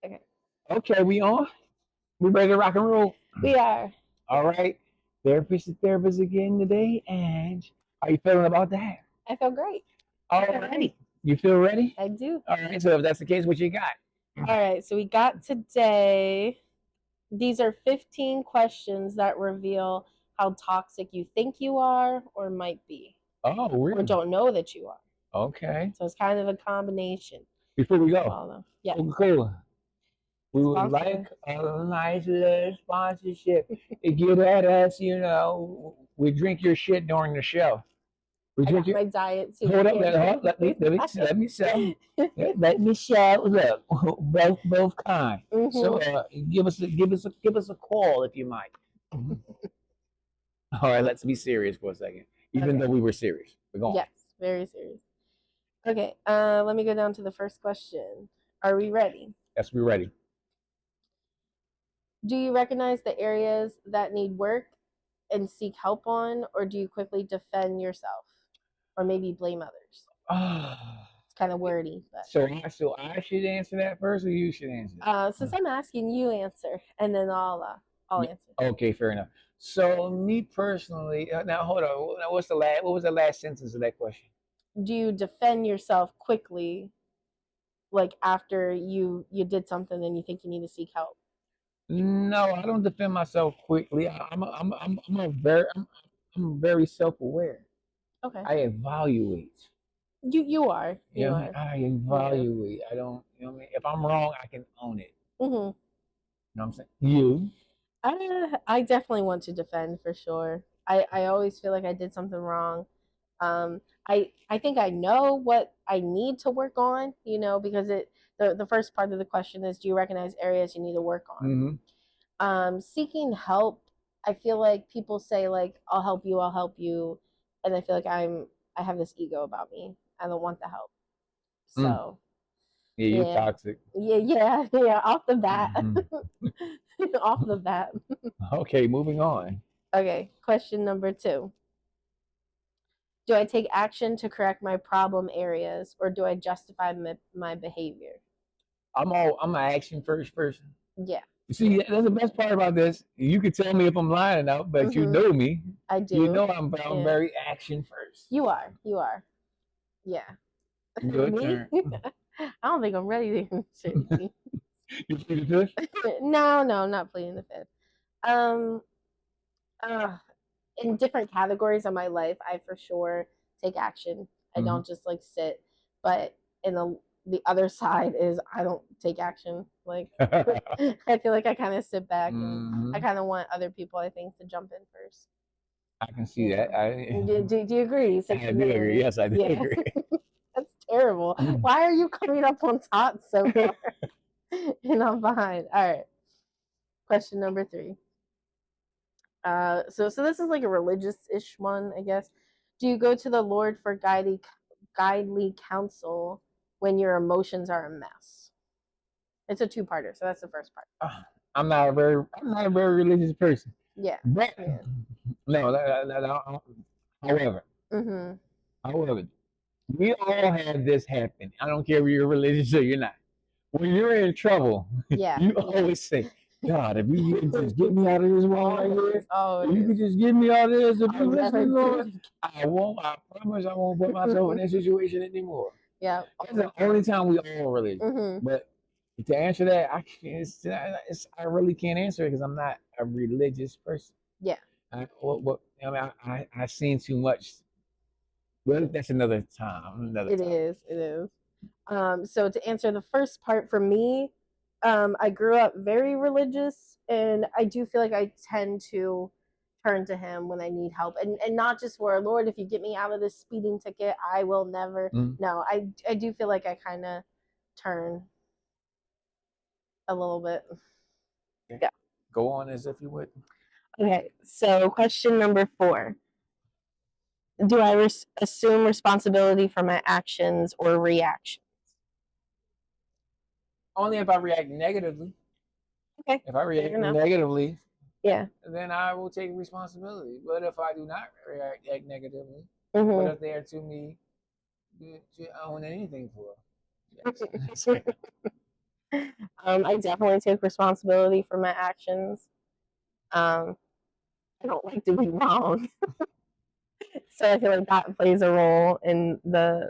Okay. Okay, we on? We ready to rock and roll? We are. All right. Therapist again today, and how you feeling about that? I feel great. All right. You feel ready? I do. All right. So if that's the case, what you got? All right. So we got today. These are 15 questions that reveal how toxic you think you are or might be, Oh, or really? don't know that you are. Okay. So it's kind of a combination. Before we of go, all of them. Yeah. Coca-Cola. We would Sponsor. like a nice little sponsorship to get at us. We drink your shit during the show. We I drink got your. my diet too. Hold up, let me sell. Let me sell. Look, both kind. So give us a call if you might. All right, let's be serious for a second. Even Okay. though we were serious, we're going. Yes, very serious. Okay, let me go down to the first question. Are we ready? Yes, we're ready. Do you recognize the areas that need work and seek help on, or do you quickly defend yourself, or maybe blame others? It's kind of wordy, but So I should answer that first, or you should answer? since I'm asking, you answer, and then I'll answer. Okay, fair enough. So me personally, now hold on. Now, what was the last sentence of that question? Do you defend yourself quickly, like after you did something and you think you need to seek help? No, I don't defend myself quickly. I'm very self-aware. Okay, I evaluate. you are You you know what I mean? are. I Yeah. evaluate. I don't. You know what I mean? If I'm wrong, I can own it. Hmm. You know what I'm saying? You. I definitely want to defend for sure. I always feel like I did something wrong. I think I know what I need to work on, because the first part of the question is, do you recognize areas you need to work on? Mm-hmm. Seeking help, I feel like people say like, I'll help you, and I feel like I have this ego about me. I don't want the help. Mm. So Yeah, you're yeah, toxic. yeah. Off the bat, Mhm. off the bat. Okay, moving on. Okay, question number 2. Do I take action to correct my problem areas, or do I justify my behavior? I'm an action first person. Yeah. You see, that's the best part about this. You can tell me if I'm lying or not, but you Mhm. know me. I You do. know I'm Yeah. very action first. You are. You are. Yeah. Your Me? turn. I don't think I'm ready to answer these. You plead the fifth? No, I'm not pleading the fifth. Um, uh, in different categories of my life, I for sure take action. I Mhm. don't just like sit. But in the other side is I don't take action. Like I feel like I kind of sit back and I Mhm. kind of want other people, I think, to jump in first. I can see Yeah. that. Do you agree? You said I do agree. Yes, I do yeah. agree. That's terrible. Why are you coming up on top so far? And I'm behind. All right. Question number 3. So this is like a religious-ish one, I guess. Do you go to the Lord for guidely counsel when your emotions are a mess? It's a two-parter, so that's the first part. I'm not a very religious person. Yeah. But Yeah. no, however, Mm-hmm. however, we all have this happen. I don't care if you're religious or you're not. When you're in trouble, Yeah. you Yeah. always say, God, if you could just get me out of this one right here, Oh, if you could just get me out of this, if you I'll never listen, do Lord, it. I promise I won't put myself in that situation anymore. Yeah. That's the only time we all religious. Mm-hmm. But to answer that, I really can't answer it because I'm not a religious person. Yeah. I've seen too much. Well, that's another time, another It time. is. It is. So to answer the first part for me, I grew up very religious, and I do feel like I tend to turn to Him when I need help, and not just for Lord, if you get me out of this speeding ticket, I will never. Mm. No, I do feel like I kind of turn a little bit. Okay. Yeah. Go on as if you would. Okay. So question number 4: Do I assume responsibility for my actions or reactions? Only if I react negatively. Okay. If I react Fair enough. negatively, Yeah. then I will take responsibility. But if I do not react negatively, what Mm-hmm. if they are to me to own anything for? Yes. I definitely take responsibility for my actions. Um, I don't like to be wrong, so I feel like that plays a role in the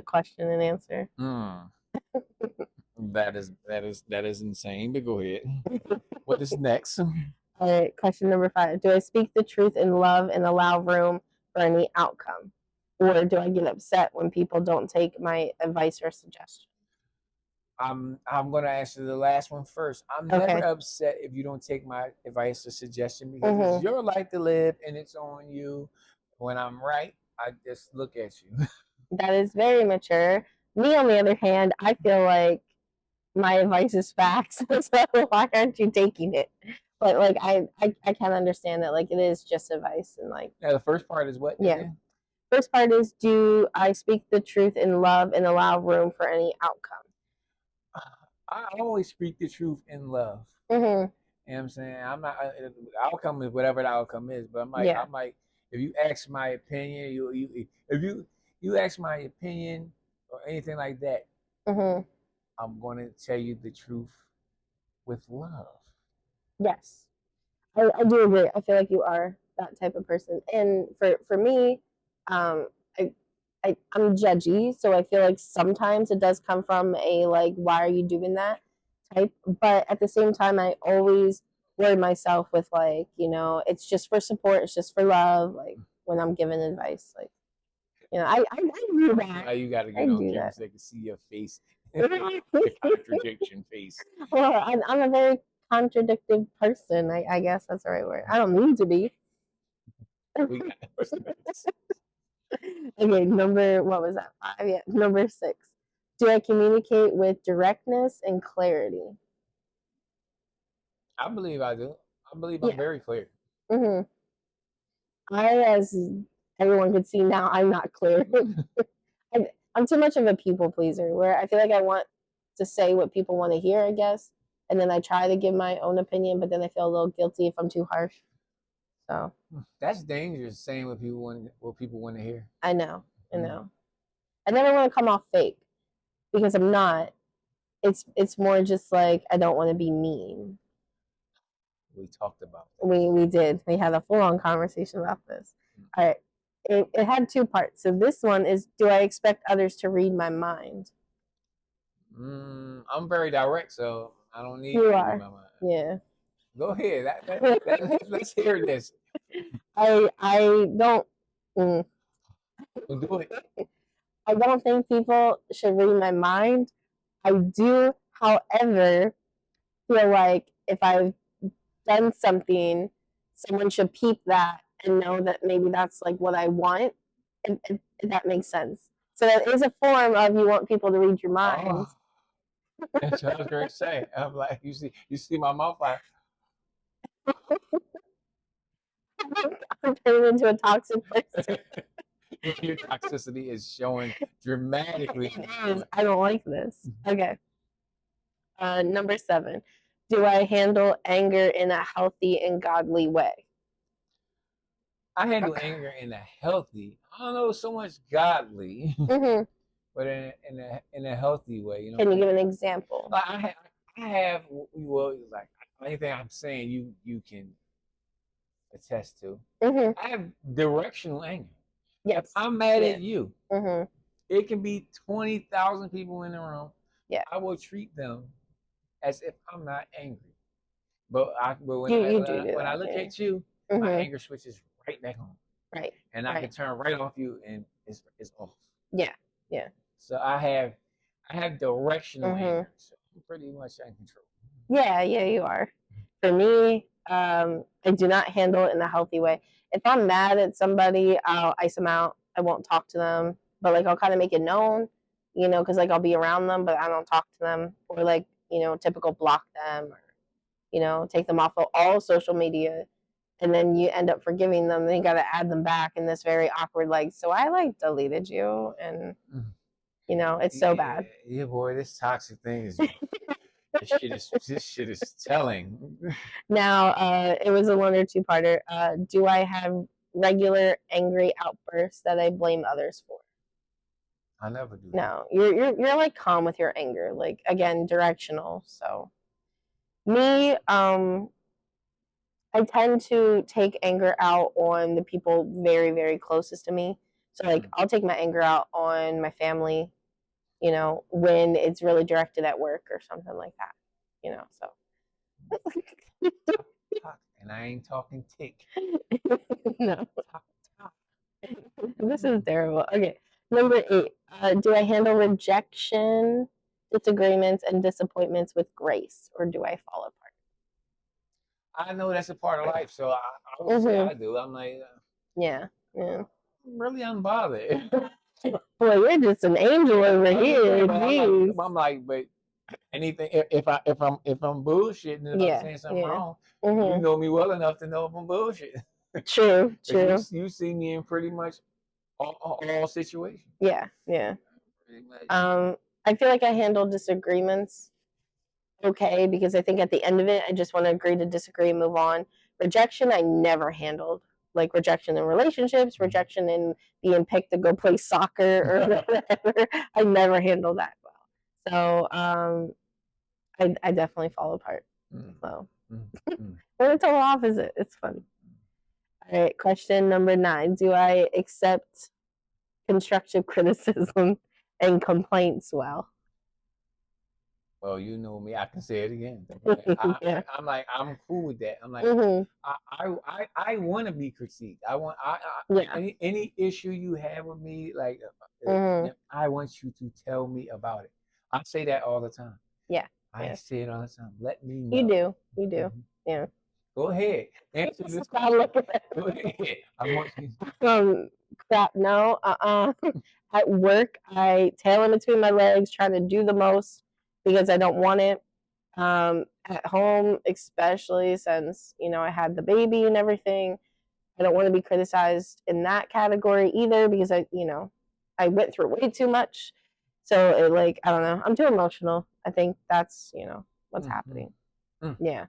question and answer. Mm, that is insane. But go ahead. What is next? All right, question number 5. Do I speak the truth in love and allow room for any outcome? Or do I get upset when people don't take my advice or suggestion? I'm gonna answer the last one first. I'm never Okay. upset if you don't take my advice or suggestion because it's Mm-hmm. your life to live and it's on you. When I'm right, I just look at you. That is very mature. Me, on the other hand, I feel like my advice is facts. So why aren't you taking it? But like I can understand that like it is just advice and like Now the first part is what yeah. again? First part is do I speak the truth in love and allow room for any outcome? I always speak the truth in love. Mm-hmm. You know what I'm saying? I'm not. The outcome is whatever the outcome is. But Yeah. I'm like, if you ask my opinion, if you ask my opinion or anything like that, Mm-hmm. I'm going to tell you the truth with love. Yes. I do agree. I feel like you are that type of person. And for me, um, I, I'm judgy, so I feel like sometimes it does come from a like, why are you doing that type. But at the same time, I always word myself with like, it's just for support, it's just for love. Like when I'm giving advice, like I do that. Now you got to I get on do camera that. so they can see your face, the contradiction face. Well, I'm a very contradictive person. I guess that's the right word. I don't mean to be. We got what's next? Okay, what was that? 5? Yeah, number 6. Do I communicate with directness and clarity? I believe I do. I believe I'm Yeah. very clear. Hmm. As everyone can see now, I'm not clear. I'm too much of a people pleaser where I feel like I want to say what people want to hear, I guess. And then I try to give my own opinion, but then I feel a little guilty if I'm too harsh. So That's dangerous. Saying what people want to hear. I know, I Mm. know. I never want to come off fake because I'm not. It's more just like I don't want to be mean. We talked about We did. We had a full on conversation about this. this. All right. It had 2 parts. So this one is, do I expect others to read my mind? I'm very direct, so I don't need You you to read are. my mind. Yeah. Go ahead. Let's hear this. I don't. Mm, Do it. I don't think people should read my mind. I do, however, feel like if I've done something, someone should peep that and know that maybe that's like what I want, if that makes sense. So that is a form of you want people to read your mind. Oh, that's what I was going to say. I'm like, you see my mouth like, I'm turning into a toxic person. your toxicity is showing dramatically. It is. I don't like this. Okay. Number 7. Do I handle anger in a healthy and godly way? I handle anger in a healthy, I don't know so much godly, Mm-hmm. but in a healthy way. You know what Can I'm you saying? give an example? Like I have well like anything I'm saying you can attest to. Mm-hmm. I have directional anger. If Yes. I'm mad Yeah. at you, Mm-hmm. it can be 20,000 people in the room. Yeah. I will treat them as if I'm not angry. But You do when I that. look Yeah. at you, my Mm-hmm. anger switches right back on, Right. and I can Right. turn right off you, and it's off. Yeah. Yeah. So I have directional Mm-hmm. anger, so I'm pretty much in control. Yeah. Yeah. You are. For me, I do not handle it in a healthy way. If I'm mad at somebody, I'll ice them out. I won't talk to them, but like I'll kind of make it known, because like I'll be around them, but I don't talk to them, or like typical block them, or take them off of all social media, and then you end up forgiving them. Then you got to add them back in this very awkward like. So I like deleted you, and it's so Yeah, bad. yeah, boy, this toxic thing is this shit is telling. Now, it was a 1 or 2 parter. Do I have regular angry outbursts that I blame others for? I never do that. No, you're like calm with your anger. Like again, directional. So me, I tend to take anger out on the people very, very closest to me. So like I'll take my anger out on my family, when it's really directed at work or something like that. So And I ain't talking tick. no. Talk, talk. This is terrible. Okay. Number 8. Do I handle rejection, disagreements, and disappointments with grace, or do I fall apart? I know that's a part of life, so I would say I do. I'm like, Yeah. Yeah. I'm really unbothered. Boy, you're just an angel over I'm here. I'm like, but anything if I'm bullshitting, if I'm Yeah. saying something Yeah. wrong, you Mm-hmm. know me well enough to know if I'm bullshitting. True. Because True. you see me in pretty much all situations. Yeah. Yeah. Pretty much. I feel like I handle disagreements okay because I think at the end of it, I just want to agree to disagree and move on. Rejection, I never handled. Like rejection in relationships, rejection in being picked to go play soccer or whatever. I never handle that well. So I definitely fall apart. So we're the total opposite. It's fun. All right, question number 9. Do I accept constructive criticism and complaints well? Well, you know me. I can say it again. Yeah. I'm like, I'm cool with that. I'm like, Mm-hmm. I want to be critiqued. Yeah. Any issue you have with me, like, Mm-hmm. I want you to tell me about it. I say that all the time. Yeah. I Yeah. say it all the time. Let me You know. do. You do. Mhm. Yeah. Go ahead. Answer this Stop question. looking at Go ahead. I want you. crap. No. At work, I tail in between my legs, trying to do the most because I don't want it. At home, especially since I had the baby and everything, I don't want to be criticized in that category either because I went through way too much. So like I don't know, I'm too emotional. I think that's what's happening. Yeah.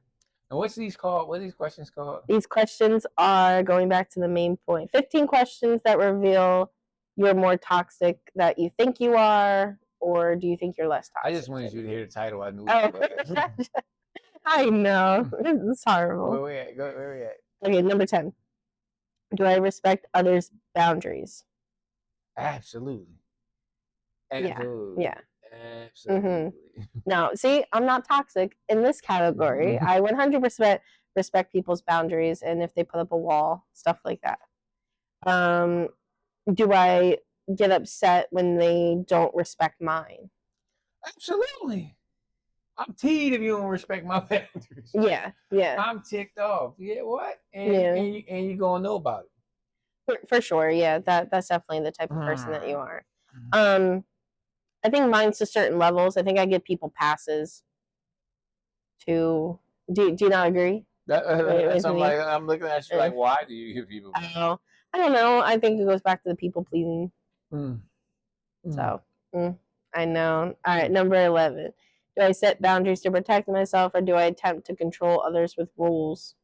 And what's these called? What are these questions called? These questions are going back to the main point. 15 questions that reveal you're more toxic that you think you are, or do you think you're less toxic? I just wanted you to hear the title. I knew. Oh, I know. It's horrible. Where we at? Where we at? Okay, number 10. Do I respect others' boundaries? Absolutely. Absolutely. Yeah. Absolutely. Mm-hmm. Now, see, I'm not toxic in this category. I 100% respect people's boundaries and if they put up a wall, stuff like that. Do I get upset when they don't respect mine? Absolutely. I'm teed if you don't respect my boundaries. Yeah, yeah. I'm ticked off. Yeah, what? And Yeah. you gonna know about it. For sure, yeah. That's definitely the type of person that you are. I think mine's to certain levels. I think I give people passes to. Do you not agree? So I'm looking at you like, why do you give people? I don't know. I think it goes back to the people pleasing. So I know. All right, number 11. Do I set boundaries to protect myself, or do I attempt to control others with rules?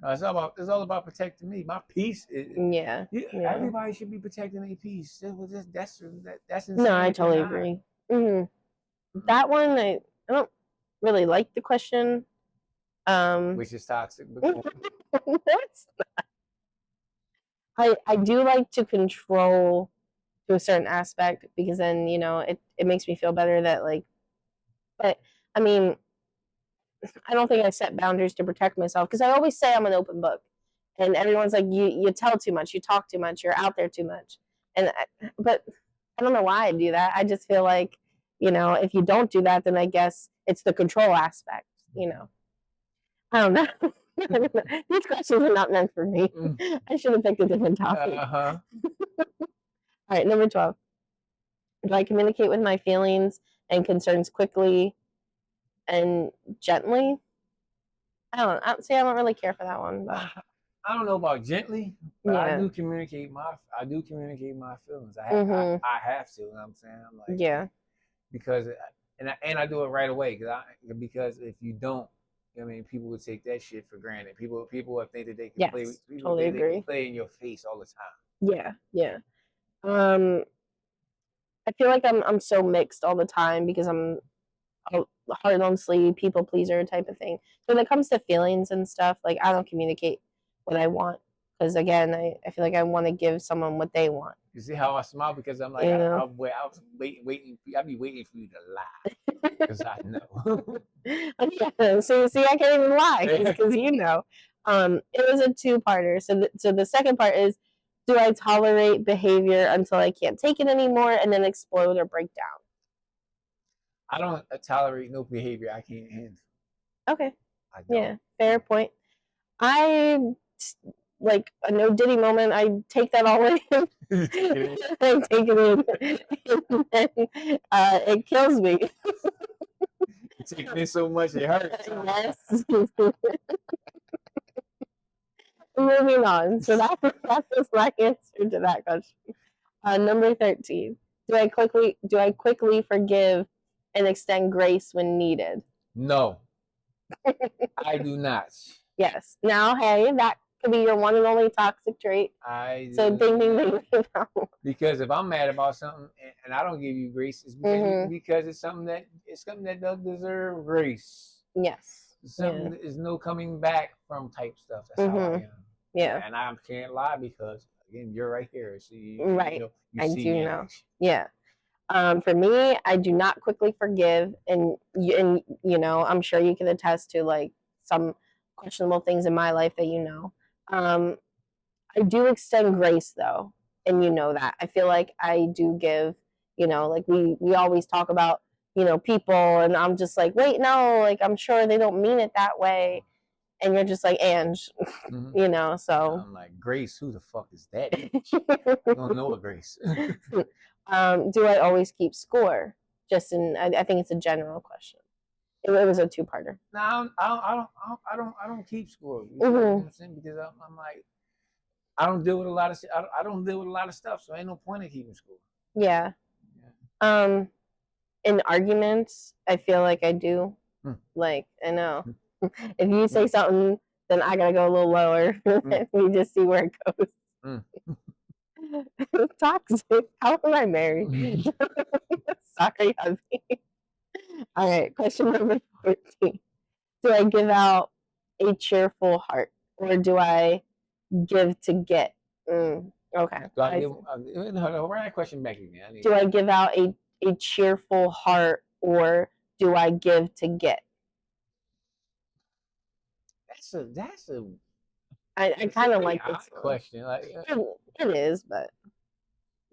It's all about protecting me. My peace. Yeah. Everybody should be protecting their peace. That's insane. No, I totally agree. That one, I don't really like the question. Which is toxic. I do like to control to a certain aspect because then it makes me feel better that but I mean I don't think I set boundaries to protect myself because I always say I'm an open book and everyone's like you tell too much, you talk too much, you're out there too much, but I don't know why I do that. I just feel like if you don't do that, then I guess it's the control aspect. I don't know. These questions are not meant for me. I should have picked a different topic. All right, number 12. Do I communicate with my feelings and concerns quickly and gently? I don't really care for that one. But. I don't know about gently, but I do communicate my feelings. I have to. You know what I'm saying? I'm like, because I do it right away because if you don't, I mean, people would take that shit for granted. People would think that they can play. People Totally agree. They can play in your face all the time. Yeah. I feel like I'm so mixed all the time because I'm a hard on sleeve, people pleaser type of thing. So when it comes to feelings and stuff, like I don't communicate what I want because again, I feel like I want to give someone what they want. You see how I smile because I'm like I was waiting. I'll be waiting for you to lie because I know. Yeah, so see, I can't even lie because you know. It was a two-parter. So the second part is, do I tolerate behavior until I can't take it anymore and then explode or break down? I don't tolerate no behavior I can't handle. Okay. I don't. Yeah, fair point. I like a no Diddy moment. I take that all in. I take it in, and then, it kills me. You take it in so much it hurts. Yes. Moving on. So that was my answer to that question. Number 13. Do I quickly forgive and extend grace when needed? No. I do not. Yes. Now, hey, that could be your one and only toxic trait. So ding, ding, ding. Because if I'm mad about something and I don't give you grace, it's because it's something that does deserve grace. Yes. Something that is no coming back from type stuff. That's how I am. Yeah. And I can't lie because again, you're right here. So right. I do know. Yeah. For me, I do not quickly forgive, and you know, I'm sure you can attest to like some questionable things in my life that you know. I do extend grace though, and you know that. I feel like I do give, you know, like we always talk about, you know, people, and I'm just like, wait, no, like I'm sure they don't mean it that way, and you're just like, Ange, you know, so. I'm like, Grace, who the fuck is that? I don't know a Grace. Do I always keep score? Just I think it's a general question. It was a two-parter. No, I don't keep score. You know what I'm saying? Because I'm like, I don't deal with a lot of I don't deal with a lot of stuff, so ain't no point in keeping score. Yeah. In arguments, I feel like I do. Like I know, if you say something, then I gotta go a little lower. We just see where it goes. Toxic. How am I married? Sorry, hubby. All right, question number 14. Do I give out a cheerful heart or do I give to get? Okay. Do I give, run that question back again. Do I give out a cheerful heart or do I give to get? That's a I kind of like this question. Like, it is, but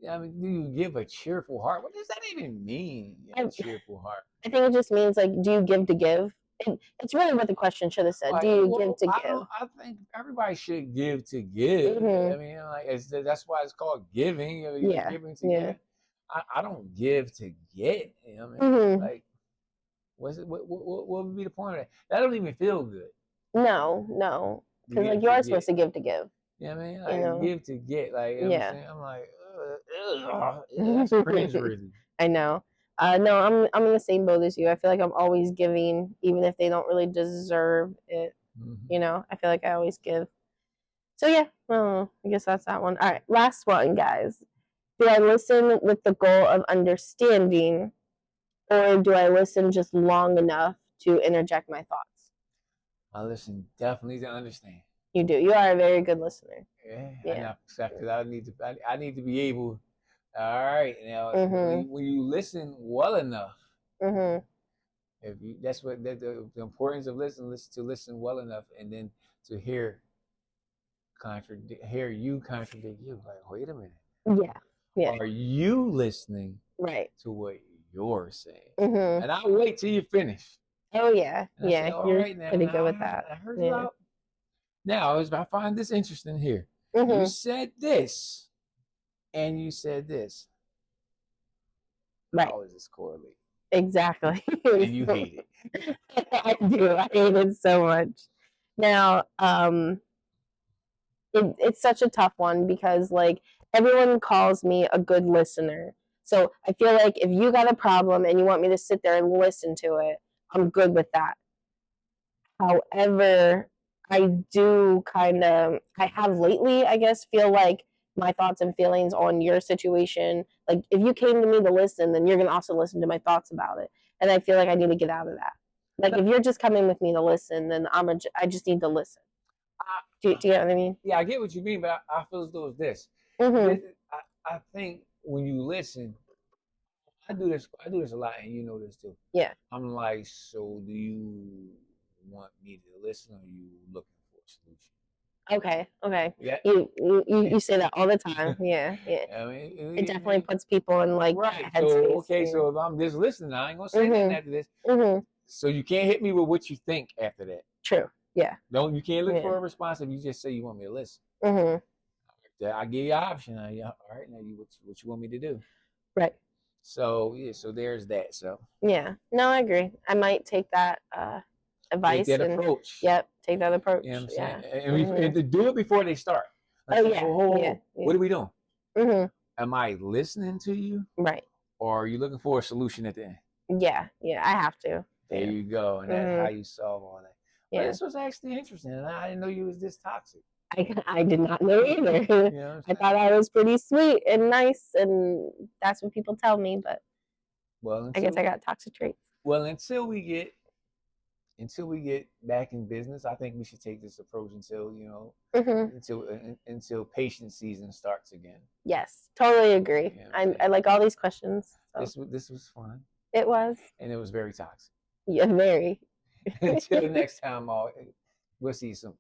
I mean, do you give a cheerful heart? What does that even mean? A cheerful heart. I think it just means like, do you give to give? It's really what the question should have said. Do you give to give? I think everybody should give to give. I mean, like that's why it's called giving. You know, you're giving to give. I don't give to get. You know what I mean? Like, what would be the point of that? That don't even feel good. No, because like you are supposed to give to give. Yeah, I mean, like give to get. Like, you know what I'm saying? I'm like, that's cringeworthy. I know. No, I'm in the same boat as you. I feel like I'm always giving, even if they don't really deserve it. You know, I feel like I always give. So yeah, I guess that's that one. All right, last one, guys. Do I listen with the goal of understanding, or do I listen just long enough to interject my thoughts? I listen definitely to understand. You do. You are a very good listener. Yeah. Because I need to be able. All right, now when you listen well enough, if you, that's what the importance of listen well enough, and then to hear you contradict you. Like, wait a minute. Yeah. Are you listening? Right. To what you're saying, and I'll wait till you finish. Oh yeah, yeah. You're right, now, pretty good with that. I heard you out. Now, I find this interesting here. You said this, and you said this. Right. How does this correlate? Exactly. And you hate it. I do. I hate it so much. Now, it's such a tough one because like everyone calls me a good listener. So I feel like if you got a problem and you want me to sit there and listen to it, I'm good with that. However, I do I have lately, I guess, feel like my thoughts and feelings on your situation. Like if you came to me to listen, then you're gonna also listen to my thoughts about it. And I feel like I need to get out of that. Like if you're just coming with me to listen, then I just need to listen. Do you know what I mean? Yeah, I get what you mean, but I feel as though it's this. I think when you listen, I do this a lot, and you know this too. Yeah. I'm like, so do you want me to listen, or are you looking for a solution? Okay. Yeah. You say that all the time. Yeah. I mean, it definitely puts people in like right. headspace. So okay, so if I'm just listening, I ain't gonna say nothing after this. So you can't hit me with what you think after that. True. Yeah. You can't look for a response if you just say you want me to listen. I give you an option. All right, now what you want me to do? Right. So so there's that. So yeah, no, I agree. I might take that advice. Take that approach. Yep, take that approach. You know what I'm saying? And to do it before they start. Like, yeah. What are we doing? Am I listening to you? Right. Or are you looking for a solution at the end? Yeah, I have to. There you go, and that's how you solve all that. Well, this was actually interesting, and I didn't know you was this toxic. I did not know either. I thought I was pretty sweet and nice, and that's what people tell me. But I guess I got toxic traits. Well, until we get back in business, I think we should take this approach until until patient season starts again. Yes, totally agree. I like all these questions. So. This was fun. It was, and it was very toxic. Yeah, very. Until next time, we'll see you soon.